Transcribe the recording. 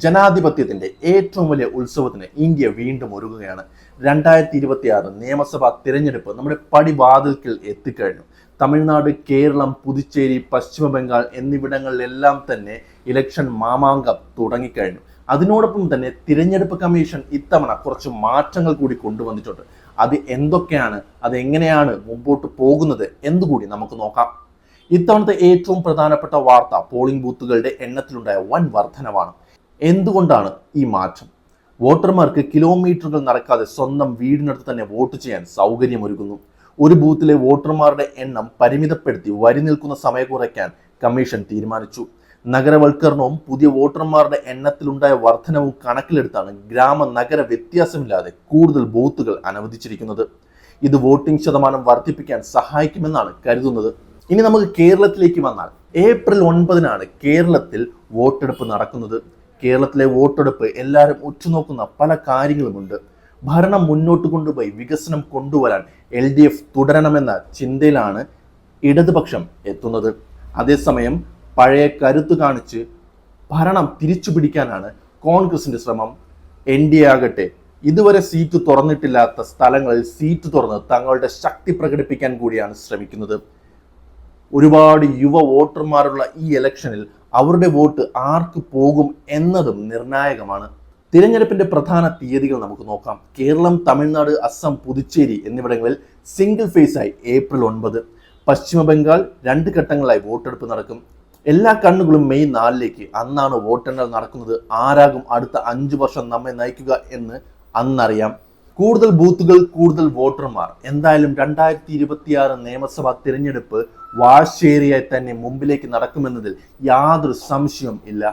ജനാധിപത്യത്തിന്റെ ഏറ്റവും വലിയ ഉത്സവത്തിന് ഇന്ത്യ വീണ്ടും ഒരുങ്ങുകയാണ്. 2026 നിയമസഭാ തിരഞ്ഞെടുപ്പ് നമ്മുടെ പടിവാതിൽക്കൽ എത്തിക്കഴിഞ്ഞു. തമിഴ്നാട്, കേരളം, പുതുച്ചേരി, പശ്ചിമ ബംഗാൾ എന്നിവിടങ്ങളിലെല്ലാം തന്നെ ഇലക്ഷൻ മാമാങ്കം തുടങ്ങിക്കഴിഞ്ഞു. അതിനോടൊപ്പം തന്നെ തിരഞ്ഞെടുപ്പ് കമ്മീഷൻ ഇത്തവണ കുറച്ച് മാറ്റങ്ങൾ കൂടി കൊണ്ടുവന്നിട്ടുണ്ട്. അത് എന്തൊക്കെയാണ്, അതെങ്ങനെയാണ് മുമ്പോട്ട് പോകുന്നത് എന്നുകൂടി നമുക്ക് നോക്കാം. ഇത്തവണത്തെ ഏറ്റവും പ്രധാനപ്പെട്ട വാർത്ത പോളിംഗ് ബൂത്തുകളുടെ എണ്ണത്തിലുണ്ടായ വൻ വർധനവാണ്. എന്തുകൊണ്ടാണ് ഈ മാറ്റം? വോട്ടർമാർക്ക് കിലോമീറ്ററുകൾ നടക്കാതെ സ്വന്തം വീടിനടുത്ത് തന്നെ വോട്ട് ചെയ്യാൻ സൗകര്യമൊരുക്കുന്നു. ഒരു ബൂത്തിലെ വോട്ടർമാരുടെ എണ്ണം പരിമിതപ്പെടുത്തി വരി നിൽക്കുന്ന സമയം കുറയ്ക്കാൻ കമ്മീഷൻ തീരുമാനിച്ചു. നഗരവൽക്കരണവും പുതിയ വോട്ടർമാരുടെ എണ്ണത്തിലുണ്ടായ വർധനവും കണക്കിലെടുത്താണ് ഗ്രാമ നഗര വ്യത്യാസമില്ലാതെ കൂടുതൽ ബൂത്തുകൾ അനുവദിച്ചിരിക്കുന്നത്. ഇത് വോട്ടിംഗ് ശതമാനം വർദ്ധിപ്പിക്കാൻ സഹായിക്കുമെന്നാണ് കരുതുന്നത്. ഇനി നമുക്ക് കേരളത്തിലേക്ക് വന്നാൽ, ഏപ്രിൽ 9 കേരളത്തിൽ വോട്ടെടുപ്പ് നടക്കുന്നത്. കേരളത്തിലെ വോട്ടെടുപ്പ് എല്ലാവരും ഉറ്റുനോക്കുന്ന പല കാര്യങ്ങളുമുണ്ട്. ഭരണം മുന്നോട്ട് കൊണ്ടുപോയി വികസനം കൊണ്ടുവരാൻ LDF തുടരണമെന്ന ചിന്തയിലാണ് ഇടതുപക്ഷം എത്തുന്നത്. അതേസമയം പഴയ കരുത്ത് കാണിച്ച് ഭരണം തിരിച്ചു പിടിക്കാനാണ് കോൺഗ്രസിന്റെ ശ്രമം. NDA ആകട്ടെ ഇതുവരെ സീറ്റ് തുറന്നിട്ടില്ലാത്ത സ്ഥലങ്ങളിൽ സീറ്റ് തുറന്ന് തങ്ങളുടെ ശക്തി പ്രകടിപ്പിക്കാൻ കൂടിയാണ് ശ്രമിക്കുന്നത്. ഒരുപാട് യുവ വോട്ടർമാരുള്ള ഈ ഇലക്ഷനിൽ അവരുടെ വോട്ട് ആർക്ക് പോകും എന്നതും നിർണായകമാണ്. തിരഞ്ഞെടുപ്പിന്റെ പ്രധാന തീയതികൾ നമുക്ക് നോക്കാം. കേരളം, തമിഴ്നാട്, അസം, പുതുച്ചേരി എന്നിവിടങ്ങളിൽ സിംഗിൾ ഫേസായി ഏപ്രിൽ 9. പശ്ചിമ ബംഗാൾ 2 ഘട്ടങ്ങളായി വോട്ടെടുപ്പ് നടക്കും. എല്ലാ കണ്ണുകളും മെയ് 4 അന്നാണ് വോട്ടെണ്ണൽ നടക്കുന്നത്. ആരാകും അടുത്ത 5 വർഷം നമ്മെ നയിക്കുക എന്ന് അന്നറിയാം. കൂടുതൽ ബൂത്തുകൾ, കൂടുതൽ വോട്ടർമാർ. എന്തായാലും 2026 നിയമസഭാ തിരഞ്ഞെടുപ്പ് വാശേരിയായി തന്നെ മുമ്പിലേക്ക് നടക്കുമെന്നതിൽ യാതൊരു സംശയവും ഇല്ല.